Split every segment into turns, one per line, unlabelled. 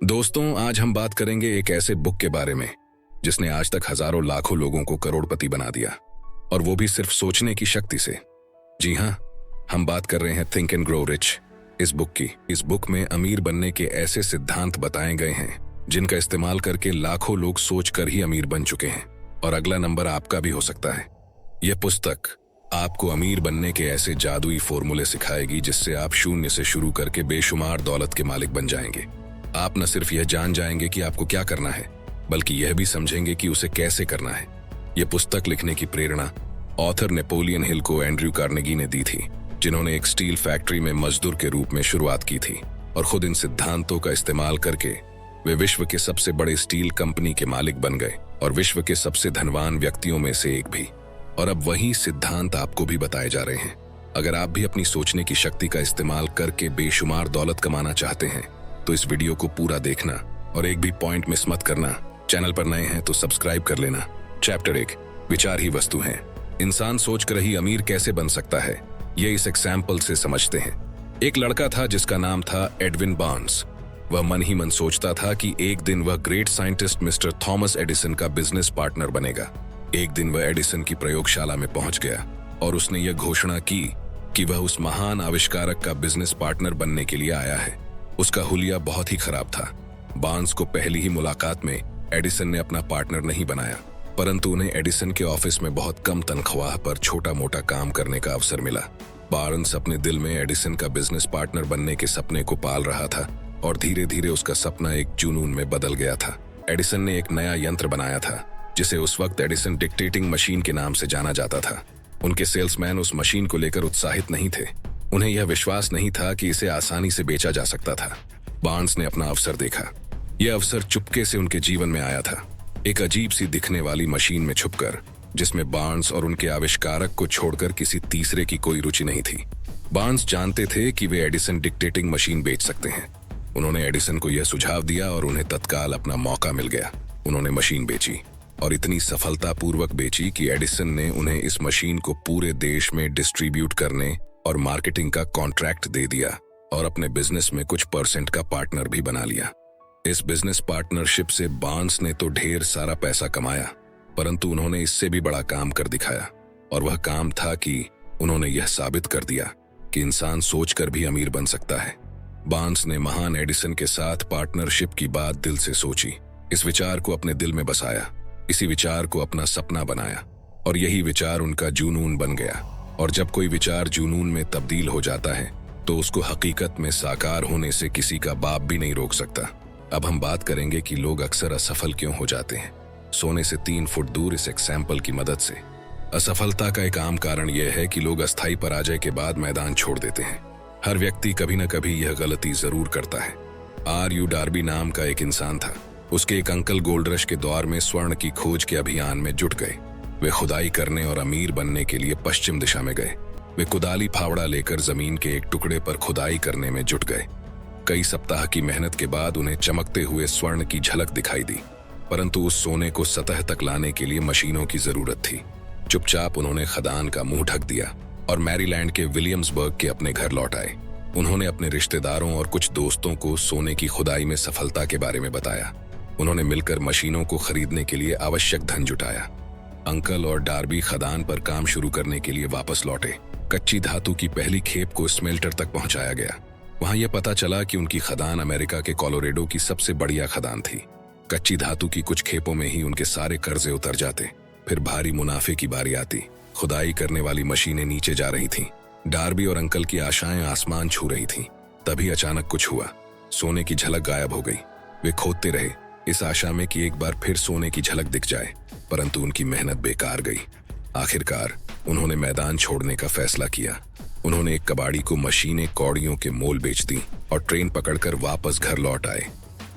दोस्तों, आज हम बात करेंगे एक ऐसे बुक के बारे में जिसने आज तक हजारों लाखों लोगों को करोड़पति बना दिया, और वो भी सिर्फ सोचने की शक्ति से। जी हाँ, हम बात कर रहे हैं थिंक एंड ग्रो रिच इस बुक की। इस बुक में अमीर बनने के ऐसे सिद्धांत बताए गए हैं जिनका इस्तेमाल करके लाखों लोग सोचकर ही अमीर बन चुके हैं, और अगला नंबर आपका भी हो सकता है। यह पुस्तक आपको अमीर बनने के ऐसे जादुई फॉर्मूले सिखाएगी जिससे आप शून्य से शुरू करके बेशुमार दौलत के मालिक बन जाएंगे। आप न सिर्फ यह जान जाएंगे कि आपको क्या करना है, बल्कि यह भी समझेंगे कि उसे कैसे करना है। यह पुस्तक लिखने की प्रेरणा ऑथर नेपोलियन हिल को एंड्रयू कार्नेगी ने दी थी, जिन्होंने एक स्टील फैक्ट्री में मजदूर के रूप में शुरुआत की थी, और खुद इन सिद्धांतों का इस्तेमाल करके वे विश्व के सबसे बड़े स्टील कंपनी के मालिक बन गए और विश्व के सबसे धनवान व्यक्तियों में से एक भी। और अब वही सिद्धांत आपको भी बताए जा रहे हैं। अगर आप भी अपनी सोचने की शक्ति का इस्तेमाल करके बेशुमार दौलत कमाना चाहते हैं तो इस वीडियो को पूरा देखना और एक भी पॉइंट मिस मत करना। चैनल पर नए हैं तो सब्सक्राइब कर लेना। चैप्टर 1, विचार ही वस्तु हैं। इंसान सोचकर ही अमीर कैसे बन सकता है, ये इस एग्जाम्पल से समझते हैं। एक लड़का था जिसका नाम था एडविन बार्न्स। वह मन ही मन सोचता था कि एक दिन वह great scientist mister Thomas Edison का बिजनेस पार्टनर बनेगा। एक दिन वह एडिसन की प्रयोगशाला में पहुंच गया और उसने यह घोषणा की कि वह उस महान आविष्कारक का बिजनेस पार्टनर बनने के लिए आया है। उसका हुलिया बहुत ही खराब था। बार्न्स को पहली ही मुलाकात में एडिसन ने अपना पार्टनर नहीं बनाया, परंतु उन्हें एडिसन के ऑफिस में बहुत कम तनख्वाह पर छोटा मोटा काम करने का अवसर मिला। बार्न्स अपने दिल में एडिसन का बिजनेस पार्टनर बनने के सपने को पाल रहा था, और धीरे धीरे उसका सपना एक जुनून में बदल गया था। एडिसन ने एक नया यंत्र बनाया था जिसे उस वक्त एडिसन डिक्टेटिंग मशीन के नाम से जाना जाता था। उनके सेल्समैन उस मशीन को लेकर उत्साहित नहीं थे। उन्हें यह विश्वास नहीं था कि इसे आसानी से बेचा जा सकता था। बार्न्स ने अपना अवसर देखा। यह अवसर चुपके से उनके जीवन में आया था, एक अजीब सी दिखने वाली मशीन में छुपकर, जिसमें बार्न्स और उनके आविष्कारक को छोड़कर किसी तीसरे की कोई रुचि नहीं थी। बार्न्स जानते थे कि वे एडिसन डिक्टेटिंग मशीन बेच सकते हैं। उन्होंने एडिसन को यह सुझाव दिया और उन्हें तत्काल अपना मौका मिल गया। उन्होंने मशीन बेची और इतनी सफलतापूर्वक बेची कि एडिसन ने उन्हें इस मशीन को पूरे देश में डिस्ट्रीब्यूट करने और मार्केटिंग का कॉन्ट्रैक्ट दे दिया, और अपने बिजनेस में कुछ % का पार्टनर भी बना लिया। इस बिजनेस पार्टनरशिप से बार्न्स ने तो ढेर सारा पैसा कमाया, परंतु उन्होंने इससे भी बड़ा काम कर दिखाया, और वह काम था कि उन्होंने यह साबित कर दिया कि इंसान सोचकर भी अमीर बन सकता है। बार्न्स ने महान एडिसन के साथ पार्टनरशिप की बात दिल से सोची, इस विचार को अपने दिल में बसाया, इसी विचार को अपना सपना बनाया, और यही विचार उनका जुनून बन गया। और जब कोई विचार जुनून में तब्दील हो जाता है तो उसको हकीकत में साकार होने से किसी का बाप भी नहीं रोक सकता। अब हम बात करेंगे कि लोग अक्सर असफल क्यों हो जाते हैं। सोने से 3 फुट दूर इस एग्जाम्पल की मदद से। असफलता का एक आम कारण यह है कि लोग अस्थायी पराजय के बाद मैदान छोड़ देते हैं। हर व्यक्ति कभी न कभी यह गलती जरूर करता है। R.U. डार्बी नाम का एक इंसान था। उसके एक अंकल गोल्ड रश के दौर में स्वर्ण की खोज के अभियान में जुट गए। वे खुदाई करने और अमीर बनने के लिए पश्चिम दिशा में गए। वे कुदाली फावड़ा लेकर जमीन के एक टुकड़े पर खुदाई करने में जुट गए। कई सप्ताह की मेहनत के बाद उन्हें चमकते हुए स्वर्ण की झलक दिखाई दी, परंतु उस सोने को सतह तक लाने के लिए मशीनों की जरूरत थी। चुपचाप उन्होंने खदान का मुंह ढक दिया और मैरीलैंड के विलियम्सबर्ग के अपने घर लौट आए। उन्होंने अपने रिश्तेदारों और कुछ दोस्तों को सोने की खुदाई में सफलता के बारे में बताया। उन्होंने मिलकर मशीनों को खरीदने के लिए आवश्यक धन जुटाया। अंकल और डार्बी खदान पर काम शुरू करने के लिए वापस लौटे। कच्ची धातु की पहली खेप को स्मेल्टर तक पहुंचाया गया। वहां यह पता चला कि उनकी खदान अमेरिका के कोलोरेडो की सबसे बढ़िया खदान थी। कच्ची धातु की कुछ खेपों में ही उनके सारे कर्जे उतर जाते। फिर भारी मुनाफे की बारी आती। खुदाई करने वाली मशीनें नीचे जा रही थीं। डार्बी और अंकल की आशाएं आसमान छू रही थीं। तभी अचानक कुछ हुआ। सोने की झलक गायब हो गई। वे खोदते रहे, इस आशा में कि एक बार फिर सोने की झलक दिख जाए, परंतु उनकी मेहनत बेकार गई। आखिरकार उन्होंने मैदान छोड़ने का फैसला किया। उन्होंने एक कबाड़ी को मशीनें कौड़ियों के मोल बेच दी और ट्रेन पकड़कर वापस घर लौट आए।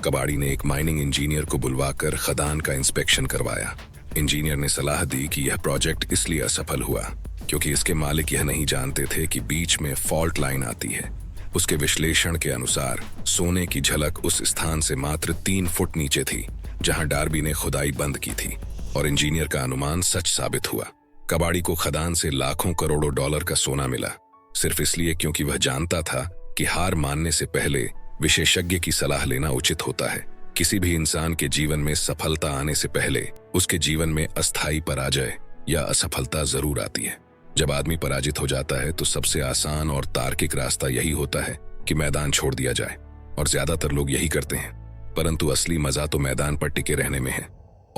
कबाड़ी ने एक माइनिंग इंजीनियर को बुलवाकर खदान का इंस्पेक्शन करवाया। इंजीनियर ने सलाह दी कि यह प्रोजेक्ट इसलिए असफल हुआ क्योंकि इसके मालिक यह नहीं जानते थे कि बीच में फॉल्ट लाइन आती है। उसके विश्लेषण के अनुसार सोने की झलक उस स्थान से मात्र 3 फुट नीचे थी जहां डार्बी ने खुदाई बंद की थी, और इंजीनियर का अनुमान सच साबित हुआ। कबाड़ी को खदान से लाखों करोड़ों डॉलर का सोना मिला, सिर्फ इसलिए क्योंकि वह जानता था कि हार मानने से पहले विशेषज्ञ की सलाह लेना उचित होता है। किसी भी इंसान के जीवन में सफलता आने से पहले उसके जीवन में अस्थायी पराजय या असफलता जरूर आती है। जब आदमी पराजित हो जाता है तो सबसे आसान और तार्किक रास्ता यही होता है कि मैदान छोड़ दिया जाए, और ज्यादातर लोग यही करते हैं। परंतु असली मजा तो मैदान पर टिके रहने में है।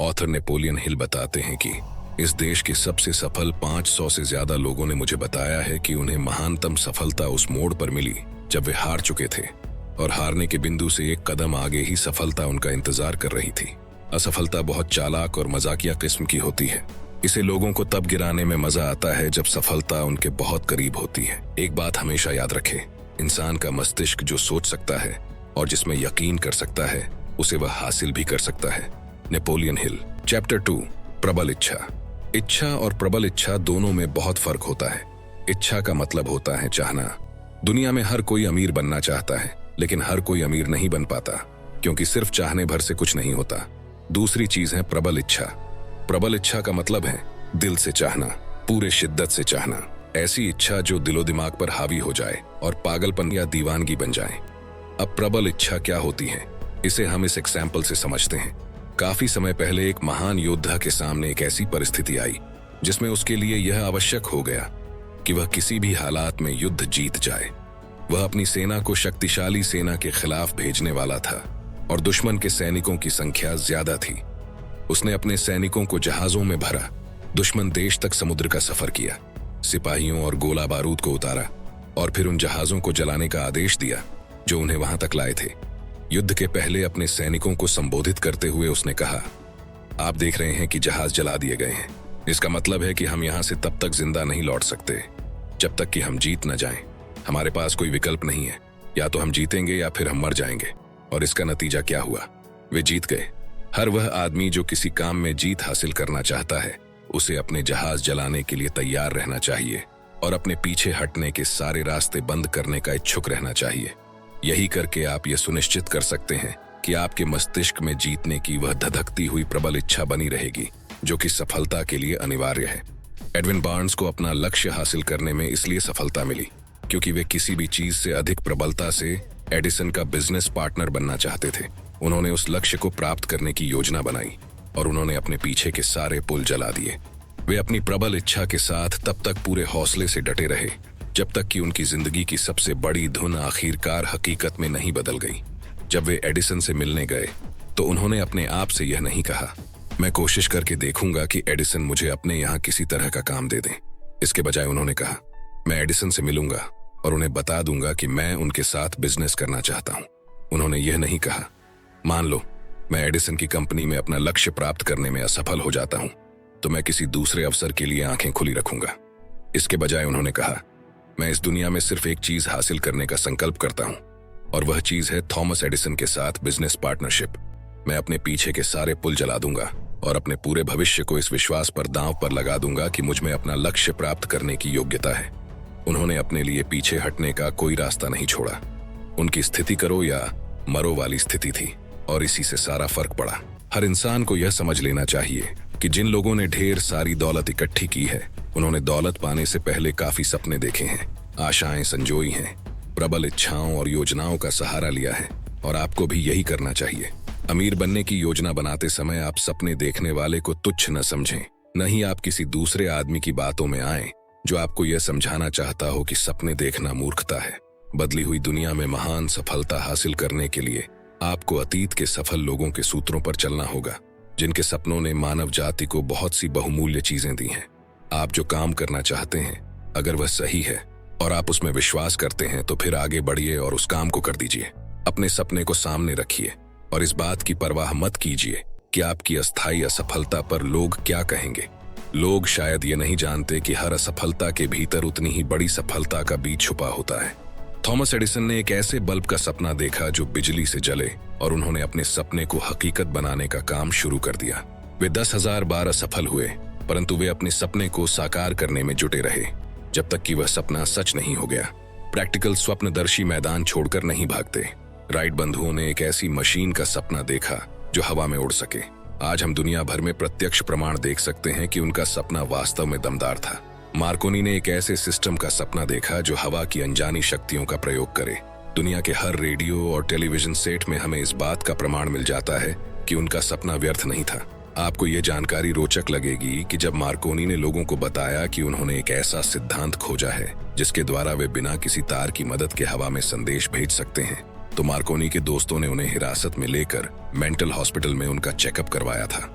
ऑथर नेपोलियन हिल बताते हैं कि इस देश के सबसे सफल 500 से ज्यादा लोगों ने मुझे बताया है कि उन्हें महानतम सफलता उस मोड़ पर मिली जब वे हार चुके थे, और हारने के बिंदु से एक कदम आगे ही सफलता उनका इंतजार कर रही थी। असफलता बहुत चालाक और मजाकिया किस्म की होती है। इसे लोगों को तब गिराने में मजा आता है जब सफलता उनके बहुत करीब होती है। एक बात हमेशा याद रखें, इंसान का मस्तिष्क जो सोच सकता है और जिसमें यकीन कर सकता है उसे वह हासिल भी कर सकता है। Napoleon Hill. चैप्टर 2, प्रबल इच्छा। इच्छा और प्रबल इच्छा दोनों में बहुत फर्क होता है। इच्छा का मतलब होता है चाहना। दुनिया में हर कोई अमीर बनना चाहता है, लेकिन हर कोई अमीर नहीं बन पाता, क्योंकि सिर्फ चाहने भर से कुछ नहीं होता। दूसरी चीज है प्रबल इच्छा। प्रबल इच्छा का मतलब है दिल से चाहना, पूरे शिद्दत से चाहना। ऐसी इच्छा जो दिलो दिमाग पर हावी हो जाए और पागलपन या दीवानगी बन जाए। अब प्रबल इच्छा क्या होती है, इसे हम इस एग्जाम्पल से समझते हैं। काफी समय पहले एक महान योद्धा के सामने एक ऐसी परिस्थिति आई जिसमें उसके लिए यह आवश्यक हो गया कि वह किसी भी हालात में युद्ध जीत जाए। वह अपनी सेना को शक्तिशाली सेना के खिलाफ भेजने वाला था और दुश्मन के सैनिकों की संख्या ज्यादा थी। उसने अपने सैनिकों को जहाजों में भरा, दुश्मन देश तक समुद्र का सफर किया, सिपाहियों और गोला बारूद को उतारा और फिर उन जहाजों को जलाने का आदेश दिया जो उन्हें वहां तक लाए थे। युद्ध के पहले अपने सैनिकों को संबोधित करते हुए उसने कहा, आप देख रहे हैं कि जहाज जला दिए गए हैं। इसका मतलब है कि हम यहां से तब तक जिंदा नहीं लौट सकते जब तक कि हम जीत न जाएं। हमारे पास कोई विकल्प नहीं है, या तो हम जीतेंगे या फिर हम मर जाएंगे। और इसका नतीजा क्या हुआ? वे जीत गए। हर वह आदमी जो किसी काम में जीत हासिल करना चाहता है उसे अपने जहाज जलाने के लिए तैयार रहना चाहिए और अपने पीछे हटने के सारे रास्ते बंद करने का इच्छुक रहना चाहिए। यही करके आप ये सुनिश्चित कर सकते हैं कि आपके मस्तिष्क में जीतने की वह धधकती हुई प्रबल इच्छा बनी रहेगी जो कि सफलता के लिए अनिवार्य है। एडविन बार्न्स को अपना लक्ष्य हासिल करने में इसलिए सफलता मिली क्योंकि वे किसी भी चीज से अधिक प्रबलता से एडिसन का बिजनेस पार्टनर बनना चाहते थे। उन्होंने उस लक्ष्य को प्राप्त करने की योजना बनाई और उन्होंने अपने पीछे के सारे पुल जला दिए। वे अपनी प्रबल इच्छा के साथ तब तक पूरे हौसले से डटे रहे जब तक कि उनकी जिंदगी की सबसे बड़ी धुन आखिरकार हकीकत में नहीं बदल गई। जब वे एडिसन से मिलने गए तो उन्होंने अपने आप से यह नहीं कहा, मैं कोशिश करके देखूंगा कि एडिसन मुझे अपने यहाँ किसी तरह का काम दे दें। इसके बजाय उन्होंने कहा, मैं एडिसन से मिलूंगा और उन्हें बता दूंगा कि मैं उनके साथ बिजनेस करना चाहता हूँ। उन्होंने यह नहीं कहा, मान लो मैं एडिसन की कंपनी में अपना लक्ष्य प्राप्त करने में असफल हो जाता हूँ तो मैं किसी दूसरे अवसर के लिए आंखें खुली रखूंगा। इसके बजाय उन्होंने कहा, मैं इस दुनिया में सिर्फ एक चीज हासिल करने का संकल्प करता हूँ और वह चीज है थॉमस एडिसन के साथ बिजनेस पार्टनरशिप। मैं अपने पीछे के सारे पुल जला दूंगा और अपने पूरे भविष्य को इस विश्वास पर दांव पर लगा दूंगा कि मुझ में अपना लक्ष्य प्राप्त करने की योग्यता है। उन्होंने अपने लिए पीछे हटने का कोई रास्ता नहीं छोड़ा। उनकी स्थिति करो या मरो वाली स्थिति थी और इसी से सारा फर्क पड़ा। हर इंसान को यह समझ लेना चाहिए कि जिन लोगों ने ढेर सारी दौलत इकट्ठी की है उन्होंने दौलत पाने से पहले काफी सपने देखे हैं, आशाएं संजोई हैं, प्रबल इच्छाओं और योजनाओं का सहारा लिया है और आपको भी यही करना चाहिए। अमीर बनने की योजना बनाते समय आप सपने देखने वाले को तुच्छ न समझें, न ही आप किसी दूसरे आदमी की बातों में आएं जो आपको यह समझाना चाहता हो कि सपने देखना मूर्खता है। बदली हुई दुनिया में महान सफलता हासिल करने के लिए आपको अतीत के सफल लोगों के सूत्रों पर चलना होगा जिनके सपनों ने मानव जाति को बहुत सी बहुमूल्य चीजें दी हैं। आप जो काम करना चाहते हैं अगर वह सही है और आप उसमें विश्वास करते हैं तो फिर आगे बढ़िए और उस काम को कर दीजिए। अपने सपने को सामने रखिए और इस बात की परवाह मत कीजिए कि आपकी अस्थायी असफलता पर लोग क्या कहेंगे। लोग शायद ये नहीं जानते कि हर असफलता के भीतर उतनी ही बड़ी सफलता का बीज छुपा होता है। थॉमस एडिसन ने एक ऐसे बल्ब का सपना देखा जो बिजली से जले और उन्होंने अपने सपने को हकीकत बनाने का काम शुरू कर दिया। वे 10,000 बार असफल हुए परंतु वे अपने सपने को साकार करने में जुटे रहे जब तक कि वह सपना सच नहीं हो गया। प्रैक्टिकल स्वप्नदर्शी मैदान छोड़कर नहीं भागते। राइट बंधुओं ने एक ऐसी मशीन का सपना देखा जो हवा में उड़ सके। आज हम दुनिया भर में प्रत्यक्ष प्रमाण देख सकते हैं कि उनका सपना वास्तव में दमदार था। मार्कोनी ने एक ऐसे सिस्टम का सपना देखा जो हवा की अनजानी शक्तियों का प्रयोग करे। दुनिया के हर रेडियो और टेलीविजन सेट में हमें इस बात का प्रमाण मिल जाता है कि उनका सपना व्यर्थ नहीं था। आपको ये जानकारी रोचक लगेगी कि जब मार्कोनी ने लोगों को बताया कि उन्होंने एक ऐसा सिद्धांत खोजा है जिसके द्वारा वे बिना किसी तार की मदद के हवा में संदेश भेज सकते हैं, तो मार्कोनी के दोस्तों ने उन्हें हिरासत में लेकर मेंटल हॉस्पिटल में उनका चेकअप करवाया था।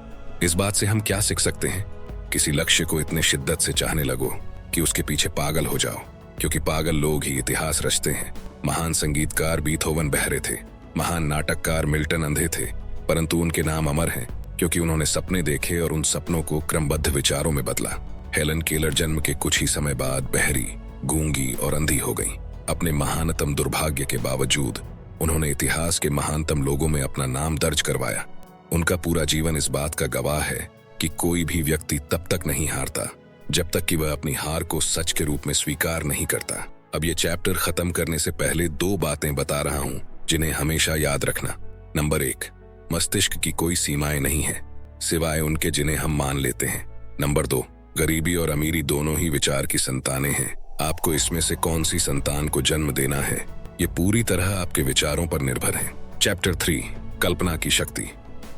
इस बात से हम क्या सीख सकते हैं? किसी लक्ष्य को इतने शिद्दत से चाहने लगो कि उसके पीछे पागल हो जाओ, क्योंकि पागल लोग ही इतिहास रचते हैं। महान संगीतकार बीथोवन बहरे थे, महान नाटककार मिल्टन अंधे थे, परंतु उनके नाम अमर हैं क्योंकि उन्होंने सपने देखे और उन सपनों को क्रमबद्ध विचारों में बदला। हेलन केलर जन्म के कुछ ही समय बाद बहरी, गूंगी और अंधी हो गईं। अपने महानतम दुर्भाग्य के बावजूद उन्होंने इतिहास के महानतम लोगों में अपना नाम दर्ज करवाया। उनका पूरा जीवन इस बात का गवाह है कि कोई भी व्यक्ति तब तक नहीं हारता जब तक कि वह अपनी हार को सच के रूप में स्वीकार नहीं करता। अब ये चैप्टर खत्म करने से पहले 2 बातें बता रहा हूं जिन्हें हमेशा याद रखना। नंबर 1, मस्तिष्क की कोई सीमाएं नहीं है सिवाय उनके जिन्हें हम मान लेते हैं। नंबर 2, गरीबी और अमीरी दोनों ही विचार की संतानें हैं। आपको इसमें से कौन सी संतान को जन्म देना है ये पूरी तरह आपके विचारों पर निर्भर है। चैप्टर 3, कल्पना की शक्ति।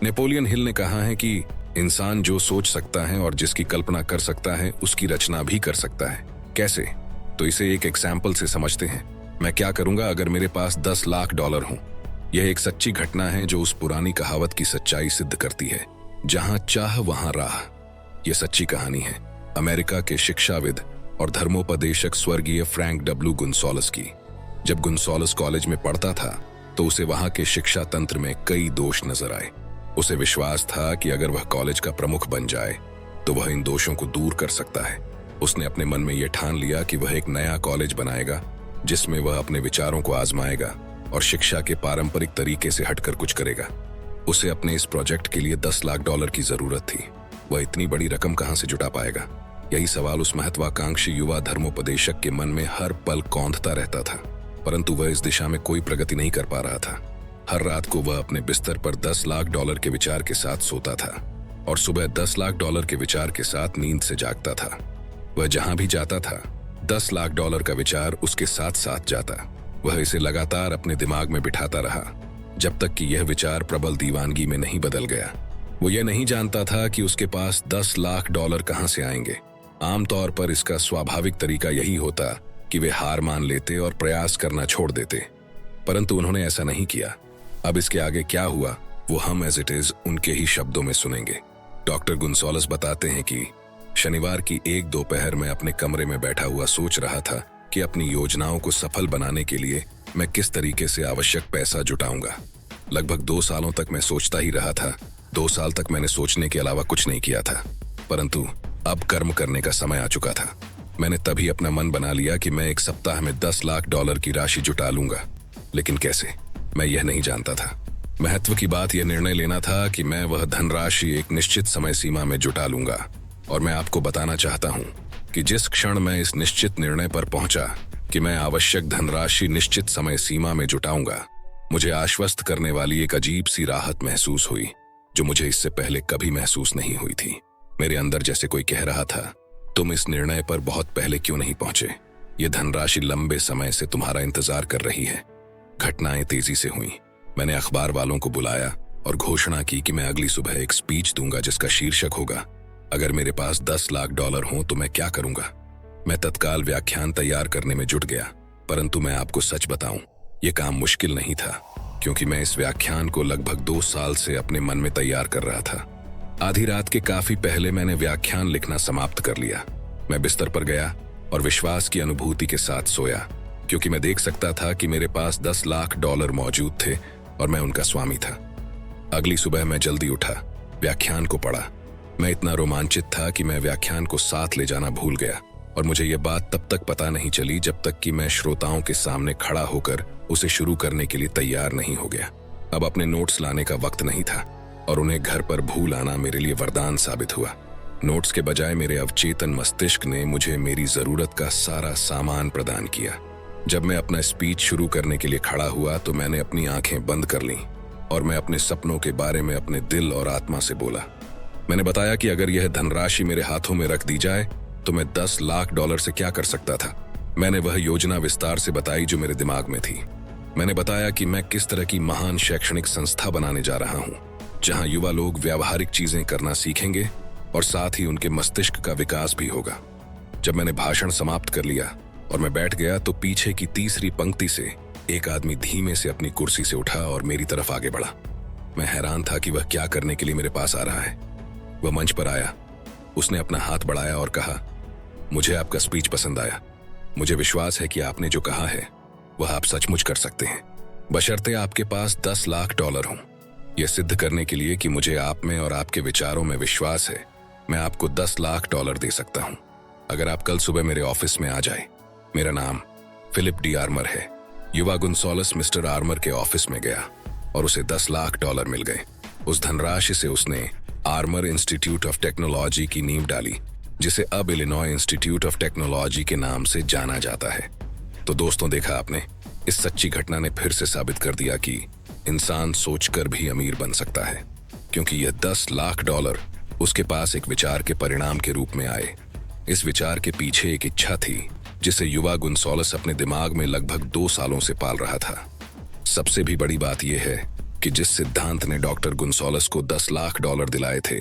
नेपोलियन हिल ने कहा है कि इंसान जो सोच सकता है और जिसकी कल्पना कर सकता है उसकी रचना भी कर सकता है। कैसे? तो इसे एक एग्जाम्पल से समझते हैं। मैं क्या करूंगा अगर मेरे पास $10 लाख हों? यह एक सच्ची घटना है जो उस पुरानी कहावत की सच्चाई सिद्ध करती है, जहां चाह वहां राह। यह सच्ची कहानी है अमेरिका के शिक्षाविद और धर्मोपदेशक स्वर्गीय फ्रैंक डब्ल्यू गुनसोलस की। जब गुनसोलस कॉलेज में पढ़ता था तो उसे वहां के शिक्षा तंत्र में कई दोष नजर आए। उसे विश्वास था कि अगर वह कॉलेज का प्रमुख बन जाए तो वह इन दोषों को दूर कर सकता है। उसने अपने मन में यह ठान लिया कि वह एक नया कॉलेज बनाएगा जिसमें वह अपने विचारों को आजमाएगा और शिक्षा के पारंपरिक तरीके से हटकर कुछ करेगा। उसे अपने इस प्रोजेक्ट के लिए $10 लाख की जरूरत थी। वह इतनी बड़ी रकम कहां से जुटा पाएगा? यही सवाल उस महत्वाकांक्षी युवा धर्मोपदेशक के मन में हर पल कौंधता रहता था, परंतु वह इस दिशा में कोई प्रगति नहीं कर पा रहा था। हर रात को वह अपने बिस्तर पर $10 लाख के विचार के साथ सोता था और सुबह $10 लाख के विचार के साथ नींद से जागता था। वह जहां भी जाता था $10 लाख का विचार उसके साथ साथ जाता। वह इसे लगातार अपने दिमाग में बिठाता रहा जब तक कि यह विचार प्रबल दीवानगी में नहीं बदल गया। वो यह नहीं जानता था कि उसके पास $10 लाख कहां से आएंगे। आमतौर पर इसका स्वाभाविक तरीका यही होता कि वे हार मान लेते और प्रयास करना छोड़ देते, परंतु उन्होंने ऐसा नहीं किया। अब इसके आगे क्या हुआ वो हम एज इट इज उनके ही शब्दों में सुनेंगे। डॉक्टर गुनसोलस बताते हैं कि शनिवार की 1 दोपहर में अपने कमरे में बैठा हुआ सोच रहा था कि अपनी योजनाओं को सफल बनाने के लिए मैं किस तरीके से आवश्यक पैसा जुटाऊंगा। लगभग 2 सालों तक मैं सोचता ही रहा था। 2 साल तक मैंने सोचने के अलावा कुछ नहीं किया था, परंतु अब कर्म करने का समय आ चुका था। मैंने तभी अपना मन बना लिया कि मैं 1 सप्ताह में $10 लाख की राशि जुटा लूंगा। लेकिन कैसे, मैं यह नहीं जानता था। महत्व की बात यह निर्णय लेना था कि मैं वह धनराशि एक निश्चित समय सीमा में जुटा लूंगा। और मैं आपको बताना चाहता हूं कि जिस क्षण मैं इस निश्चित निर्णय पर पहुंचा कि मैं आवश्यक धनराशि निश्चित समय सीमा में जुटाऊंगा, मुझे आश्वस्त करने वाली एक अजीब सी राहत महसूस हुई जो मुझे इससे पहले कभी महसूस नहीं हुई थी। मेरे अंदर जैसे कोई कह रहा था, तुम इस निर्णय पर बहुत पहले क्यों नहीं पहुंचे? ये धनराशि लंबे समय से तुम्हारा इंतजार कर रही है। घटनाएं तेजी से हुई। मैंने अखबार वालों को बुलाया और घोषणा की कि मैं अगली सुबह एक स्पीच दूंगा जिसका शीर्षक होगा, अगर मेरे पास $10 लाख हों तो मैं क्या करूंगा। मैं तत्काल व्याख्यान तैयार करने में जुट गया, परंतु मैं आपको सच बताऊं, यह काम मुश्किल नहीं था, क्योंकि मैं इस व्याख्यान को लगभग 2 साल से अपने मन में तैयार कर रहा था। आधी रात के काफी पहले मैंने व्याख्यान लिखना समाप्त कर लिया। मैं बिस्तर पर गया और विश्वास की अनुभूति के साथ सोया, क्योंकि मैं देख सकता था कि मेरे पास $10 लाख मौजूद थे और मैं उनका स्वामी था। अगली सुबह मैं जल्दी उठा, व्याख्यान को पढ़ा। मैं इतना रोमांचित था कि मैं व्याख्यान को साथ ले जाना भूल गया और मुझे यह बात तब तक पता नहीं चली जब तक कि मैं श्रोताओं के सामने खड़ा होकर उसे शुरू करने के लिए तैयार नहीं हो गया। अब अपने नोट्स लाने का वक्त नहीं था और उन्हें घर पर भूल आना मेरे लिए वरदान साबित हुआ। नोट्स के बजाय मेरे अवचेतन मस्तिष्क ने मुझे मेरी जरूरत का सारा सामान प्रदान किया। जब मैं अपना स्पीच शुरू करने के लिए खड़ा हुआ तो मैंने अपनी आंखें बंद कर लीं और मैं अपने सपनों के बारे में अपने दिल और आत्मा से बोला। मैंने बताया कि अगर यह धनराशि मेरे हाथों में रख दी जाए तो मैं $10 लाख से क्या कर सकता था। मैंने वह योजना विस्तार से बताई जो मेरे दिमाग में थी। मैंने बताया कि मैं किस तरह की महान शैक्षणिक संस्था बनाने जा रहा हूँ, जहाँ युवा लोग व्यावहारिक चीजें करना सीखेंगे और साथ ही उनके मस्तिष्क का विकास भी होगा। जब मैंने भाषण समाप्त कर लिया और मैं बैठ गया तो पीछे की तीसरी पंक्ति से एक आदमी धीमे से अपनी कुर्सी से उठा और मेरी तरफ आगे बढ़ा। मैं हैरान था कि वह क्या करने के लिए मेरे पास आ रहा है। वह मंच पर आया, उसने अपना हाथ बढ़ाया और कहा, मुझे आपका स्पीच पसंद आया। मुझे विश्वास है कि आपने जो कहा है वह आप सचमुच कर सकते हैं, बशर्ते आपके पास $10 लाख हों। यह सिद्ध करने के लिए कि मुझे आप में और आपके विचारों में विश्वास है, मैं आपको $10 लाख दे सकता हूं, अगर आप कल सुबह मेरे ऑफिस में आ जाए। मेरा नाम फिलिप डी आर्मर है। युवा गुंसोलस मिस्टर आर्मर के ऑफिस में गया और उसे $10 लाख मिल गए। उस धनराशि से उसने आर्मर इंस्टीट्यूट ऑफ टेक्नोलॉजी की नींव डाली, जिसे अब इलिनॉय इंस्टीट्यूट ऑफ टेक्नोलॉजी के नाम से जाना जाता है। तो दोस्तों, देखा आपने, इस सच्ची घटना ने फिर से साबित कर दिया कि इंसान सोचकर भी अमीर बन सकता है, क्योंकि यह $10 लाख उसके पास एक विचार के परिणाम के रूप में आए। इस विचार के पीछे एक इच्छा थी जिसे युवा गुंसोलस अपने दिमाग में लगभग 2 सालों से पाल रहा था। सबसे भी बड़ी बात यह है कि जिस सिद्धांत ने डॉक्टर गुंसोलस को $10 लाख दिलाए थे,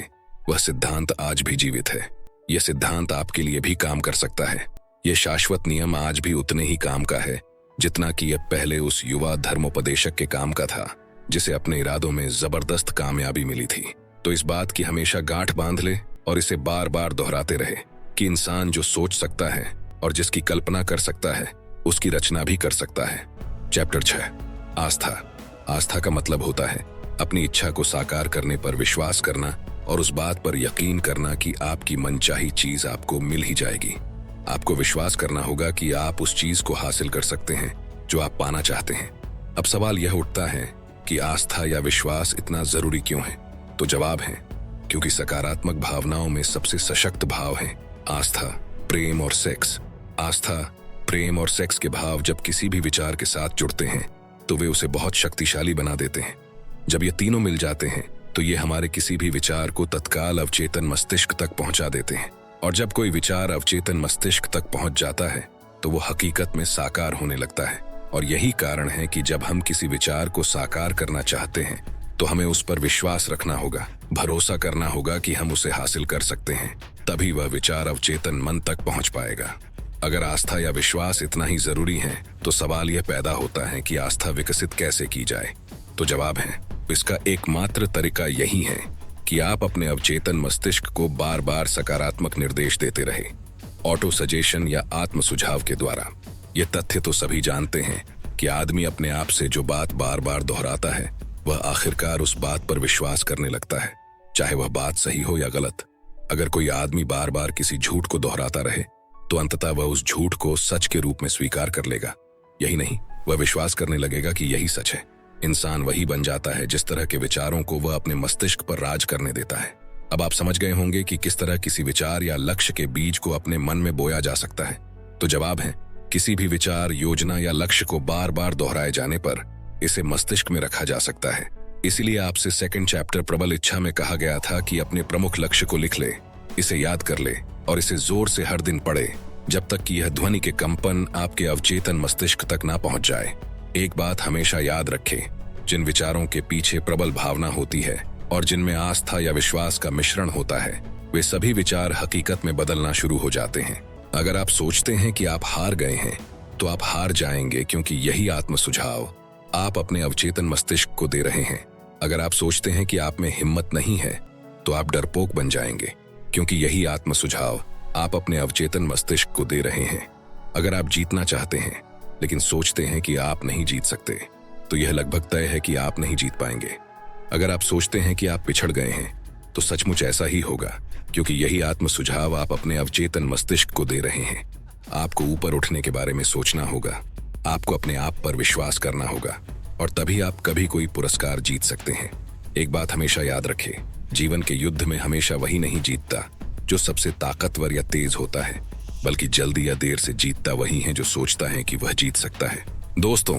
वह सिद्धांत आज भी जीवित है। यह सिद्धांत आपके लिए भी काम कर सकता है। यह शाश्वत नियम आज भी उतने ही काम का है जितना कि यह पहले उस युवा धर्मोपदेशक के काम का था, जिसे अपने इरादों में जबरदस्त कामयाबी मिली थी। तो इस बात की हमेशा गांठ बांध ले और इसे बार बार दोहराते रहे कि इंसान जो सोच सकता है और जिसकी कल्पना कर सकता है, उसकी रचना भी कर सकता है। चैप्टर 6, आस्था। आस्था का मतलब होता है अपनी इच्छा को साकार करने पर विश्वास करना और उस बात पर यकीन करना कि आपकी मनचाही चीज आपको मिल ही जाएगी। आपको विश्वास करना होगा कि आप उस चीज को हासिल कर सकते हैं जो आप पाना चाहते हैं। अब सवाल यह उठता है कि आस्था या विश्वास इतना जरूरी क्यों है? तो जवाब है, क्योंकि सकारात्मक भावनाओं में सबसे सशक्त भाव है आस्था, प्रेम और सेक्स। आस्था, प्रेम और सेक्स के भाव जब किसी भी विचार के साथ जुड़ते हैं तो वे उसे बहुत शक्तिशाली बना देते हैं। जब ये तीनों मिल जाते हैं तो ये हमारे किसी भी विचार को तत्काल अवचेतन मस्तिष्क तक पहुंचा देते हैं, और जब कोई विचार अवचेतन मस्तिष्क तक पहुंच जाता है तो वो हकीकत में साकार होने लगता है। और यही कारण है कि जब हम किसी विचार को साकार करना चाहते हैं तो हमें उस पर विश्वास रखना होगा, भरोसा करना होगा कि हम उसे हासिल कर सकते हैं, तभी वह विचार अवचेतन मन तक पहुंच पाएगा। अगर आस्था या विश्वास इतना ही जरूरी है तो सवाल यह पैदा होता है कि आस्था विकसित कैसे की जाए। तो जवाब है, इसका एकमात्र तरीका यही है कि आप अपने अवचेतन मस्तिष्क को बार बार सकारात्मक निर्देश देते रहे, ऑटो सजेशन या आत्म सुझाव के द्वारा। ये तथ्य तो सभी जानते हैं कि आदमी अपने आप से जो बात बार बार दोहराता है वह आखिरकार उस बात पर विश्वास करने लगता है, चाहे वह बात सही हो या गलत। अगर कोई आदमी बार बार किसी झूठ को दोहराता रहे तो अंततः वह उस झूठ को सच के रूप में स्वीकार कर लेगा। यही नहीं, वह विश्वास करने लगेगा कि यही सच है। इंसान वही बन जाता है जिस तरह के विचारों को वह अपने मस्तिष्क पर राज करने देता है। अब आप समझ गए होंगे कि किस तरह किसी विचार या लक्ष्य के बीज को अपने मन में बोया जा सकता है। तो जवाब है, किसी भी विचार, योजना या लक्ष्य को बार बार दोहराए जाने पर इसे मस्तिष्क में रखा जा सकता है। इसीलिए आपसे सेकंड चैप्टर प्रबल इच्छा में कहा गया था कि अपने प्रमुख लक्ष्य को लिख ले, इसे याद कर ले और इसे जोर से हर दिन पढ़े जब तक कि यह ध्वनि के कंपन आपके अवचेतन मस्तिष्क तक ना पहुंच जाए। एक बात हमेशा याद रखें, जिन विचारों के पीछे प्रबल भावना होती है और जिनमें आस्था या विश्वास का मिश्रण होता है, वे सभी विचार हकीकत में बदलना शुरू हो जाते हैं। अगर आप सोचते हैं कि आप हार गए हैं तो आप हार जाएंगे, क्योंकि यही आत्म सुझाव आप अपने अवचेतन मस्तिष्क को दे रहे हैं। अगर आप सोचते हैं कि आप में हिम्मत नहीं है तो आप डरपोक बन जाएंगे, क्योंकि यही आत्म सुझाव आप अपने अवचेतन मस्तिष्क को दे रहे हैं। अगर आप जीतना चाहते हैं लेकिन सोचते हैं कि आप नहीं जीत सकते, तो यह लगभग तय है कि आप नहीं जीत पाएंगे। अगर आप सोचते हैं कि आप पिछड़ गए हैं तो सचमुच ऐसा ही होगा, क्योंकि यही आत्म सुझाव आप अपने अवचेतन मस्तिष्क को दे रहे हैं। आपको ऊपर उठने के बारे में सोचना होगा, आपको अपने आप पर विश्वास करना होगा, और तभी आप कभी कोई पुरस्कार जीत सकते हैं। एक बात हमेशा याद रखें, जीवन के युद्ध में हमेशा वही नहीं जीतता जो सबसे ताकतवर या तेज होता है, बल्कि जल्दी या देर से जीतता वही है जो सोचता है कि वह जीत सकता है। दोस्तों,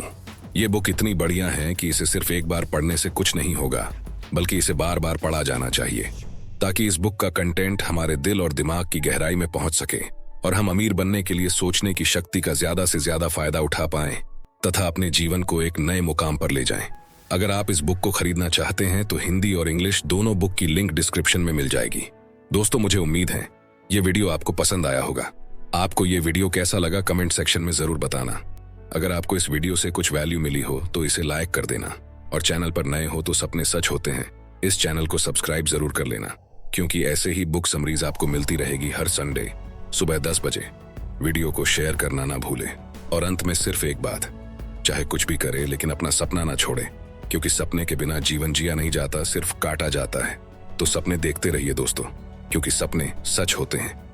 ये बुक इतनी बढ़िया है कि इसे सिर्फ एक बार पढ़ने से कुछ नहीं होगा, बल्कि इसे बार बार पढ़ा जाना चाहिए, ताकि इस बुक का कंटेंट हमारे दिल और दिमाग की गहराई में पहुंच सके और हम अमीर बनने के लिए सोचने की शक्ति का ज्यादा से ज्यादा फायदा उठा पाएं। तथा अपने जीवन को एक नए मुकाम पर ले जाएं। अगर आप इस बुक को खरीदना चाहते हैं तो हिंदी और इंग्लिश दोनों बुक की लिंक डिस्क्रिप्शन में मिल जाएगी। दोस्तों, मुझे उम्मीद है ये वीडियो आपको पसंद आया होगा। आपको ये वीडियो कैसा लगा कमेंट सेक्शन में जरूर बताना। अगर आपको इस वीडियो से कुछ वैल्यू मिली हो तो इसे लाइक कर देना, और चैनल पर नए हो तो सपने सच होते हैं इस चैनल को सब्सक्राइब जरूर कर लेना, क्योंकि ऐसे ही बुक समरीज आपको मिलती रहेगी हर संडे सुबह 10 बजे। वीडियो को शेयर करना ना भूले। और अंत में सिर्फ एक बात, चाहे कुछ भी करे लेकिन अपना सपना ना छोड़े, क्योंकि सपने के बिना जीवन जिया नहीं जाता, सिर्फ काटा जाता है। तो सपने देखते रहिए दोस्तों, क्योंकि सपने सच होते हैं।